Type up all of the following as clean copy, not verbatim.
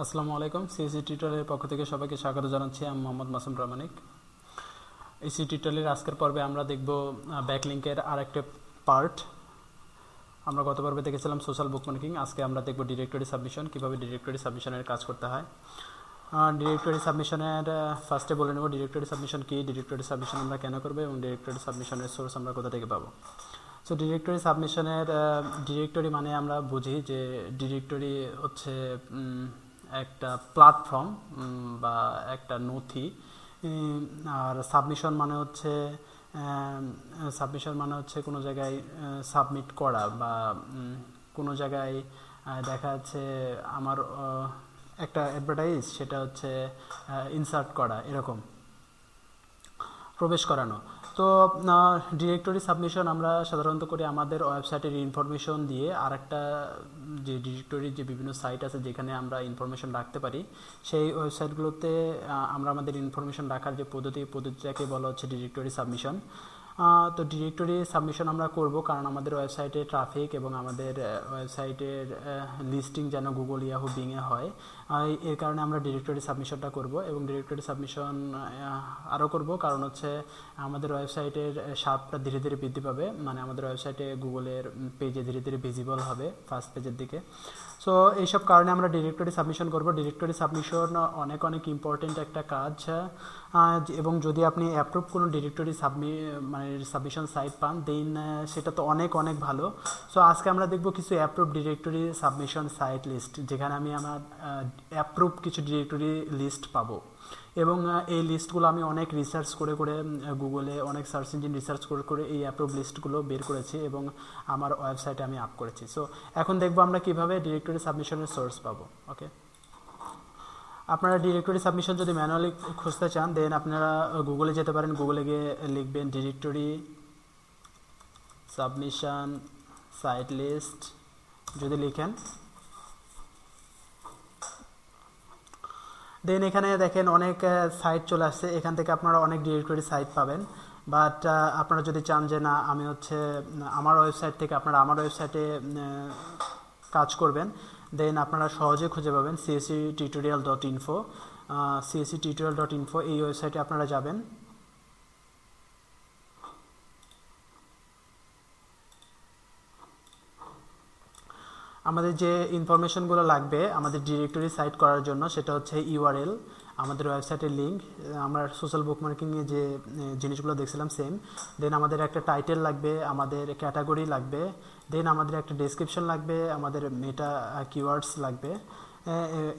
আসসালামু আলাইকুম। সিএসি টিউটোরিয়ালের পক্ষ থেকে সবাইকে স্বাগত জানাচ্ছি। আমি মোহাম্মদ মাসুম প্রামাণিক। এই সি টিউটোরিয়ালের আজকের পর্বে আমরা দেখব ব্যাকলিংকের আরেকটা পার্ট। আমরা গত পর্বে দেখেছিলাম সোশ্যাল বুকমার্কিং। আজকে আমরা দেখব ডিরেক্টরি সাবমিশন, কীভাবে ডিরেক্টরি সাবমিশনের কাজ করতে হয়। ডিরেক্টরি সাবমিশনের ফার্স্টে বলে নেব ডিরেক্টরি সাবমিশন কী, ডিরেক্টরি সাবমিশন আমরা কেন করবো এবং ডিরেক্টরি সাবমিশনের সোর্স আমরা কোথা থেকে পাবো। সো ডিরেক্টরি সাবমিশনের ডিরেক্টরি মানে আমরা বুঝি যে ডিরেক্টরি হচ্ছে একটা প্ল্যাটফর্ম বা একটা নথি। আর সাবমিশন মানে হচ্ছে কোনো জায়গায় সাবমিট করা বা কোনো জায়গায় দেখা যাচ্ছে আমার একটা অ্যাডভার্টাইজ, সেটা হচ্ছে ইনসার্ট করা, এরকম প্রবেশ করানো। তো ডিরেক্টরি সাবমিশন আমরা সাধারণত করি আমাদের ওয়েবসাইটের ইনফরমেশন দিয়ে আরেকটা যে ডিরেক্টরির যে বিভিন্ন সাইট আছে যেখানে আমরা ইনফরমেশন রাখতে পারি, সেই ওয়েবসাইটগুলোতে আমরা আমাদের ইনফরমেশন রাখার যে পদ্ধতিটাকে বলা হচ্ছে ডিরেক্টরি সাবমিশন। তো ডিরেক্টরি সাবমিশন আমরা করব কারণ আমাদের ওয়েবসাইটে ট্রাফিক এবং আমাদের ওয়েবসাইটের লিস্টিং যেন গুগল, ইয়াহু, বিংয়ে হয়। এর কারণে আমরা ডিরেক্টরি সাবমিশনটা করব এবং ডিরেক্টরি সাবমিশন আরও করব কারণ হচ্ছে আমাদের ওয়েবসাইটের শার্পটা ধীরে ধীরে বৃদ্ধি পাবে, মানে আমাদের ওয়েবসাইটে গুগলের পেজে ধীরে ধীরে ভিজিবল হবে ফার্স্ট পেজের দিকে। সো এইসব কারণে আমরা ডিরেক্টরি সাবমিশন করব। ডিরেক্টরি সাবমিশন অনেক ইম্পর্টেন্ট একটা কাজ, এবং যদি আপনি অ্যাপ্রুভ কোনো ডিরেক্টরি সাবমিশন সাইট পান দেন সেটা তো অনেক ভালো। সো আজকে আমরা দেখব কিছু approve directory submission site list, যেখানে আমি আমার অ্যাপ্রুভ কিছু ডিরেক্টরি লিস্ট পাবো। এবং এই লিস্টগুলো আমি অনেক রিসার্চ করে গুগলে অনেক সার্চ ইঞ্জিন রিসার্চ করে এই অ্যাপ্রুভ লিস্টগুলো বের করেছি এবং আমার ওয়েবসাইটে আমি আপ করেছি। সো এখন দেখবো আমরা কিভাবে ডিরেক্টরি সাবমিশনের সোর্স পাবো। ওকে, আপনারা ডিরেক্টরি সাবমিশন যদি ম্যানুয়ালি খুঁজতে চান দেন আপনারা গুগলে যেতে পারেন। গুগলে গিয়ে লিখবেন ডিরেক্টরি সাবমিশন সাইট লিস্ট। যদি লিখেন দেন এখানে দেখেন অনেক সাইট চলে আসছে। এখান থেকে আপনারা অনেক ডিরেক্টরি সাইট পাবেন। বাট আপনারা যদি চান যে না আমি হচ্ছে আমার ওয়েবসাইট থেকে আপনারা আমার ওয়েবসাইটে কাজ করবেন, দেন আপনারা সহজে খুঁজে পাবেন csctutorial.info। csctutorial.info এই ওয়েবসাইটে আপনারা যাবেন। আমাদের যে ইনফরমেশনগুলো লাগবে আমাদের ডিরেক্টরি সাইট করার জন্য, সেটা হচ্ছে ইউআরএল, আমাদের ওয়েবসাইটের লিঙ্ক, আমরা সোশ্যাল বুকমার্কিংয়ে যে জিনিসগুলো দেখছিলাম সেম। দেন আমাদের একটা টাইটেল লাগবে, আমাদের ক্যাটাগরি লাগবে, দেন আমাদের একটা ডেসক্রিপশন লাগবে, আমাদের মেটা কিওয়ার্ডস লাগবে,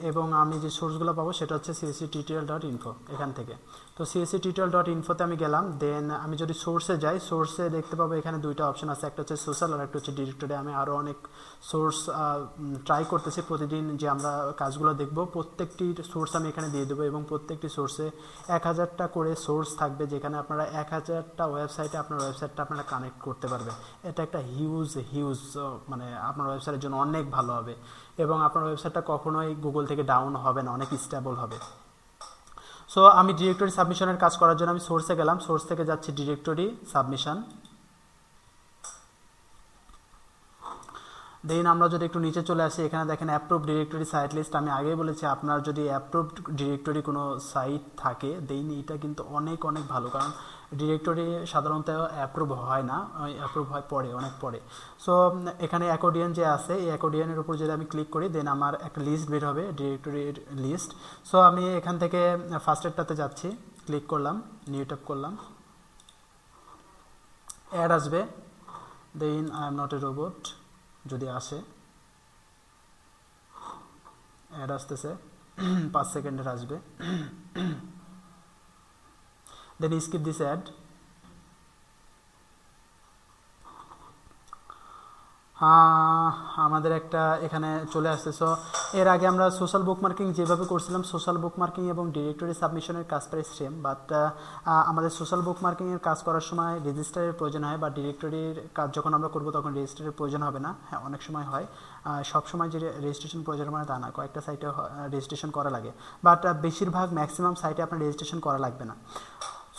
এবং আমি যে সোর্সগুলো পাবো সেটা হচ্ছে csctutorial.info এখান থেকে। তো csctutorial.info-তে আমি গেলাম। দেন আমি যদি সোর্সে যাই, সোর্সে দেখতে পাবো এখানে দুইটা অপশন আছে, একটা হচ্ছে সোশ্যাল আর একটা হচ্ছে ডিরেক্টরি। আমি আরও অনেক সোর্স ট্রাই করতেছি প্রতিদিন যে আমরা কাজগুলো দেখব, প্রত্যেকটি সোর্স আমি এখানে দিয়ে দেবো এবং প্রত্যেকটি সোর্সে 1000টা করে সোর্স থাকবে, যেখানে আপনারা 1000টা ওয়েবসাইটে আপনার ওয়েবসাইটটা আপনারা কানেক্ট করতে পারবে। এটা একটা হিউজ মানে আপনার ওয়েবসাইটের জন্য অনেক ভালো হবে এবং আপনার ওয়েবসাইটটা কখনোই গুগল থেকে ডাউন হবে না, অনেক স্টেবল হবে। সো আমি ডিরেক্টরি সাবমিশনের কাজ করার জন্য আমি সোর্সে গেলাম। সোর্স থেকে যাচ্ছি ডিরেক্টরি সাবমিশন। দেন আমরা যদি একটু নিচে চলে আসি, এখানে দেখেন অ্যাপ্রুভ ডিরেক্টরি সাইট লিস্ট। আমি আগেই বলেছি আপনার যদি অ্যাপ্রুভড ডিরেক্টরি কোনো সাইট থাকে দেন এটা কিন্তু অনেক ভালো, কারণ ডিরেক্টরি সাধারণত অ্যাপ্রুভ হয় না, অ্যাপ্রুভ হয় পরে, অনেক পরে। সো এখানে অ্যাকর্ডিয়ান যে আছে, এই অ্যাকর্ডিয়ানের উপর যদি আমি ক্লিক করি দেন আমার একটা লিস্ট বের হবে, ডিরেক্টরির লিস্ট। সো আমি এখান থেকে ফার্স্টেরটাতে যাচ্ছি, ক্লিক করলাম, নিউ ট্যাব করলাম, অ্যাড আসবে, then I am not a robot যদি আসে, অ্যাড আসতেছে 5 সেকেন্ডের আসবে, দেন স্কিপ দিস অ্যাড। আমাদের একটা এখানে চলে আসছে। সো এর আগে আমরা সোশ্যাল বুকমার্কিং যেভাবে করছিলাম, সোশ্যাল বুকমার্কিং এবং ডিরেক্টরি সাবমিশনের কাজ প্রায় সেম, বাট আমাদের সোশ্যাল বুকমার্কিংয়ের কাজ করার সময় রেজিস্টারের প্রয়োজন হয়, বা ডিরেক্টরির কাজ যখন আমরা করবো তখন রেজিস্টারের প্রয়োজন হবে না। হ্যাঁ, অনেক সময় হয়, সব সময় যে রেজিস্ট্রেশন প্রয়োজন মানে তা না, কয়েকটা সাইটে রেজিস্ট্রেশন করা লাগে, বাট বেশিরভাগ ম্যাক্সিমাম সাইটে আপনার রেজিস্ট্রেশন করা লাগবে না।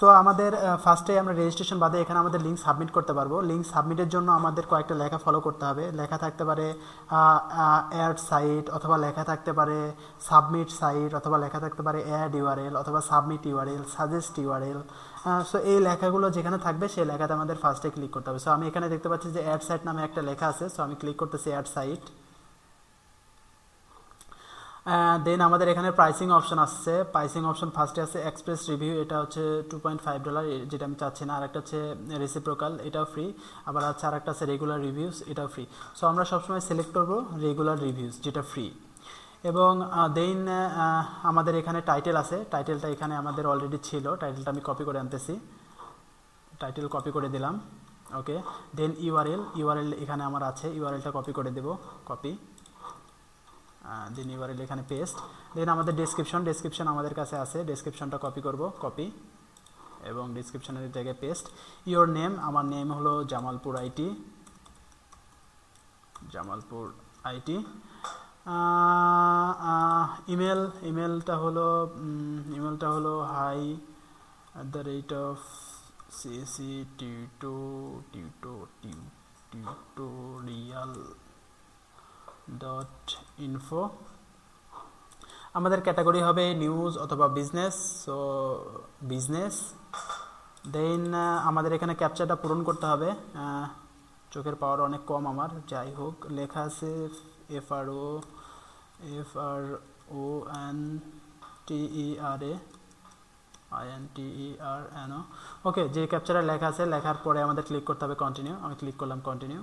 সো আমাদের ফার্স্টে আমরা রেজিস্ট্রেশন বাদে এখানে আমাদের লিঙ্ক সাবমিট করতে পারবো। লিঙ্ক সাবমিটের জন্য আমাদের কয়েকটা লেখা ফলো করতে হবে। লেখা থাকতে পারে অ্যাড সাইট, অথবা লেখা থাকতে পারে সাবমিট সাইট, অথবা লেখা থাকতে পারে অ্যাড ইউআরএল, অথবা submit URL, suggest URL. So এই লেখাগুলো যেখানে থাকবে সেই লেখাতে আমাদের ফার্স্টে ক্লিক করতে হবে। সো আমি এখানে দেখতে পাচ্ছি যে অ্যাড সাইট নামে একটা লেখা আছে। সো আমি ক্লিক করতেছি অ্যাড সাইট। দেন আমাদের এখানে প্রাইসিং অপশন আসছে। প্রাইসিং অপশন ফার্স্টে আছে এক্সপ্রেস রিভিউ, এটা হচ্ছে $2.5, যেটা আমি চাচ্ছি না। আরেকটা হচ্ছে রেসিপ্রোকাল, এটাও ফ্রি। আবার হচ্ছে আরেকটা আছে রেগুলার রিভিউস, এটাও ফ্রি। সো আমরা সবসময় সিলেক্ট করবো রেগুলার রিভিউস, যেটা ফ্রি। এবং দেন আমাদের এখানে টাইটেল আছে। টাইটেলটা এখানে আমাদের অলরেডি ছিল, টাইটেলটা আমি কপি করে আনতেছি। টাইটেল কপি করে দিলাম, ওকে। দেন ইউআরএল এখানে আমার আছে, ইউআরএলটা কপি করে দেব, কপি। দেন ইউআরএল এখানে পেস্ট। দেন আমাদের ডেসক্রিপশন আমাদের কাছে আছে, ডেসক্রিপশনটা কপি করব, কপি, এবং ডেসক্রিপশনের জায়গায় পেস্ট। ইওর নেম, আমার নেম হলো জামালপুর আইটি, জামালপুর আইটি। ইমেলটা হলো hi@tutorial.info। আমাদের ক্যাটাগরি হবে নিউজ অথবা বিজনেস, সো বিজনেস। দেন আমাদের এখানে ক্যাপচারটা পূরণ করতে হবে। চোখের পাওয়ার অনেক কম আমার, যাই হোক। লেখা আছে FRONTERAINTERNO, ওকে। যে ক্যাপচারে লেখা আছে, লেখার পরে আমাদের ক্লিক করতে হবে কন্টিনিউ। আমি ক্লিক করলাম কন্টিনিউ।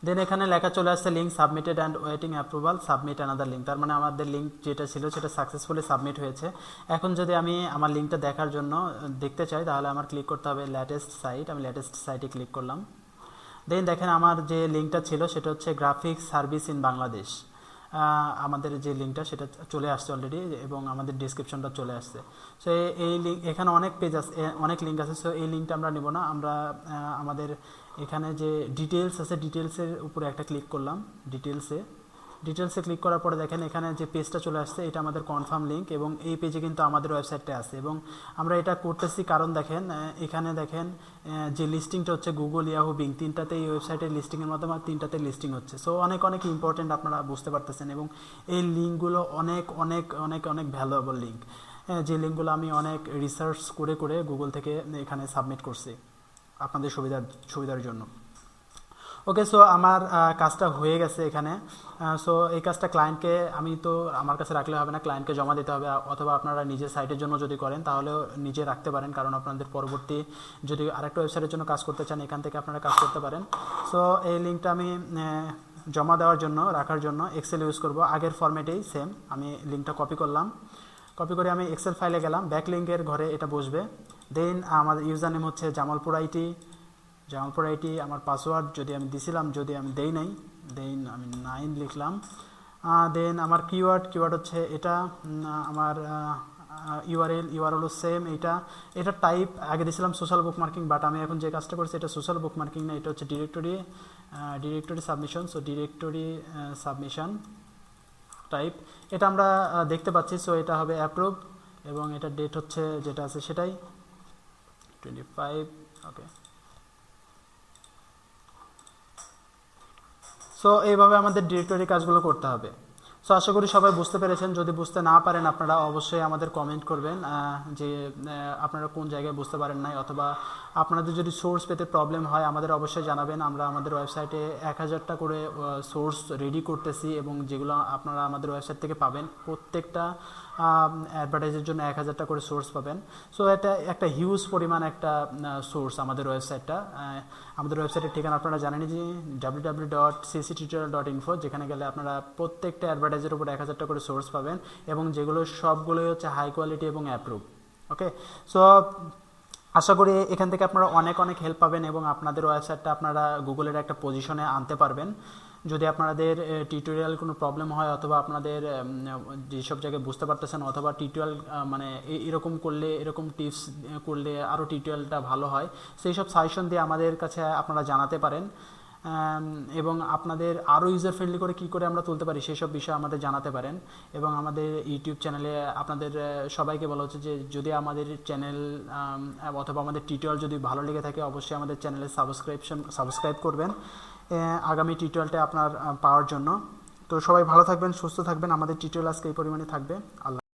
দেন এখানে লেখা চলে আসছে link submitted and waiting approval, submit another link. তার মানে আমাদের লিঙ্ক যেটা ছিল সেটা সাকসেসফুলি সাবমিট হয়েছে। এখন যদি আমি আমার লিঙ্কটা দেখার জন্য দেখতে চাই, তাহলে আমার ক্লিক করতে হবে লেটেস্ট সাইট। আমি লেটেস্ট সাইটে ক্লিক করলাম। দেন দেখেন আমার যে লিঙ্কটা ছিল সেটা হচ্ছে গ্রাফিক্স সার্ভিস ইন বাংলাদেশ। আমাদের যে লিঙ্কটা সেটা চলে আসছে অলরেডি, এবং আমাদের ডিসক্রিপশনটা চলে আসছে। সো এই লিঙ্ক, এখানে অনেক পেজ আছে, অনেক লিঙ্ক আছে। সো এই লিঙ্কটা আমরা নিব না। আমরা আমাদের এখানে যে ডিটেলস আছে, ডিটেলসের উপরে একটা ক্লিক করলাম। ডিটেলসে ক্লিক করার পরে দেখেন এখানে যে পেজটা চলে আসছে, এটা আমাদের কনফার্ম লিঙ্ক, এবং এই পেজে কিন্তু আমাদের ওয়েবসাইটটা আছে। এবং আমরা এটা করতেছি কারণ দেখেন এখানে দেখেন যে লিস্টিংটা হচ্ছে গুগল, ইয়াহু, বিং, তিনটাতে এই ওয়েবসাইটের লিস্টিংয়ের মাধ্যমে তিনটাতে লিস্টিং হচ্ছে। সো অনেক ইম্পর্টেন্ট, আপনারা বুঝতে পারতেছেন। এবং এই লিঙ্কগুলো অনেক ভ্যালুয়েবল লিঙ্ক, যে লিঙ্কগুলো আমি অনেক রিসার্চ করে গুগল থেকে এখানে সাবমিট করছি আপনাদের সুবিধার জন্য। ওকে, সো আমার কাজটা হয়ে গেছে এখানে। সো এই কাজটা ক্লায়েন্টকে আমি তো আমার কাছে রাখলে হবে না, ক্লায়েন্টকে জমা দিতে হবে। অথবা আপনারা নিজের সাইটের জন্য যদি করেন তাহলেও নিজে রাখতে পারেন, কারণ আপনাদের পরবর্তী যদি আরেকটা ওয়েবসাইটের জন্য কাজ করতে চান, এখান থেকে আপনারা কাজ করতে পারেন। সো এই লিঙ্কটা আমি জমা দেওয়ার জন্য, রাখার জন্য এক্সেল ইউজ করব। আগের ফরম্যাটেই সেম আমি লিঙ্কটা কপি করলাম। কপি করে আমি এক্সেল ফাইলে গেলাম, ব্যাক লিঙ্কের ঘরে এটা বসবে। দেন আমাদের ইউজার নেম হচ্ছে জামালপুর আইটি, আমার পাসওয়ার্ড যদি আমি দিছিলাম, যদি আমি দেই নাই, দেন আমি 9 লিখলাম। দেন আমার কিওয়ার্ড হচ্ছে এটা। আমার ইউআরএল সেম, এটা টাইপ আগে দিয়েছিলাম সোশ্যাল বুকমার্কিং, বাট আমি এখন যে কাজটা করছি এটা সোশ্যাল বুকমার্কিং না, এটা হচ্ছে directory submission. So directory submission type, এটা আমরা দেখতে পাচ্ছি। সো এটা হবে অ্যাপ্রুভ, এবং এটা ডেট হচ্ছে যেটা আছে সেটাই 25, ওকে। সো এইভাবে আমাদের ডিরেক্টরি কাজগুলো করতে হবে। সো আশা করি সবাই বুঝতে পেরেছেন। যদি বুঝতে না পারেন আপনারা অবশ্যই আমাদের কমেন্ট করবেন যে আপনারা কোন জায়গায় বুঝতে পারেন নাই, অথবা আপনাদের যদি সোর্স পেতে প্রবলেম হয় আমাদের অবশ্যই জানাবেন। আমরা আমাদের ওয়েবসাইটে 1000টা করে সোর্স রেডি করতেছি, এবং যেগুলো আপনারা আমাদের ওয়েবসাইট থেকে পাবেন, প্রত্যেকটা অ্যাডভার্টাইজের জন্য 1000টা করে সোর্স পাবেন। সো এটা একটা হিউজ পরিমাণ একটা সোর্স আমাদের ওয়েবসাইটটা। আমাদের ওয়েবসাইটের ঠিকানা আপনারা জানেন যে www.cctutorial.info, যেখানে গেলে আপনারা প্রত্যেকটা অ্যাডভার্টাইজের উপর 1000টা করে সোর্স পাবেন, এবং যেগুলো সবগুলোই হচ্ছে হাই কোয়ালিটি এবং অ্যাপ্রুভ। ওকে, সো আশা করি এখান থেকে আপনারা অনেক হেল্প পাবেন, এবং আপনাদের ওয়েবসাইটটা আপনারা গুগলের একটা পজিশনে আনতে পারবেন। যদি আপনাদের টিউটোরিয়াল কোনো প্রবলেম হয়, অথবা আপনাদের যেসব জায়গায় বুঝতে পারতেছেন, অথবা টিউটোরিয়াল মানে এরকম করলে, এরকম টিপস করলে আরও টিউটোরিয়ালটা ভালো হয়, সেই সব সাজেশন দিয়ে আমাদের কাছে আপনারা জানাতে পারেন। এবং আপনাদের আরও ইউজার ফ্রেন্ডলি করে কী করে আমরা তুলতে পারি সেসব বিষয়ে আমাদের জানাতে পারেন। এবং আমাদের ইউটিউব চ্যানেলে আপনাদের সবাইকে বলা হচ্ছে যে যদি আমাদের চ্যানেল অথবা আমাদের টিউটোরিয়াল যদি ভালো লেগে থাকে অবশ্যই আমাদের চ্যানেলে সাবস্ক্রাইব করবেন আগামী টিউটোরিয়ালটা আপনার পাওয়ার জন্য। তো সবাই ভালো থাকবেন, সুস্থ থাকবেন। আমাদের টিউটোরিয়াল আজকে এই পরিমাণে থাকবে। আল্লাহ।